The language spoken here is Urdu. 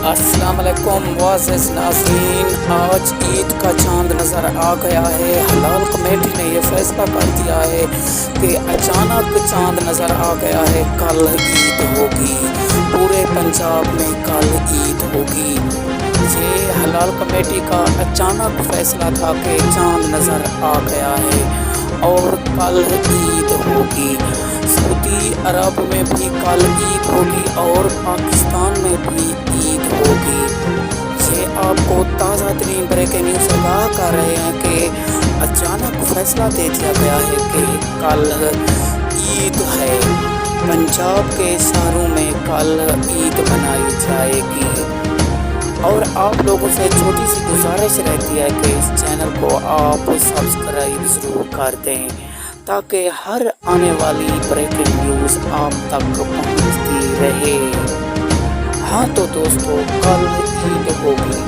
السلام علیکم معزز ناظرین، آج عید کا چاند نظر آ گیا ہے۔ حلال کمیٹی نے یہ فیصلہ کر دیا ہے کہ اچانک چاند نظر آ گیا ہے، کل عید ہوگی، پورے پنجاب میں کل عید ہوگی۔ یہ حلال کمیٹی کا اچانک فیصلہ تھا کہ چاند نظر آ گیا ہے اور کل عید ہوگی۔ سعودی عرب میں بھی کل عید ہوگی اور پاکستان میں بھی عید ہوگی۔ یہ آپ کو تازہ ترین بریکنگ نیوز آگاہ کر رہے ہیں کہ اچانک فیصلہ دے دیا گیا ہے کہ کل عید ہے۔ پنجاب کے شہروں میں کل عید منائی جائے گی اور آپ لوگوں سے چھوٹی سی گزارش رہتی ہے کہ اس چینل کو آپ سبسکرائب ضرور کر دیں تاکہ ہر آنے والی بریکنگ نیوز آپ تک پہنچتی رہے۔ ہاں تو دوستو، کل عید ہوگی۔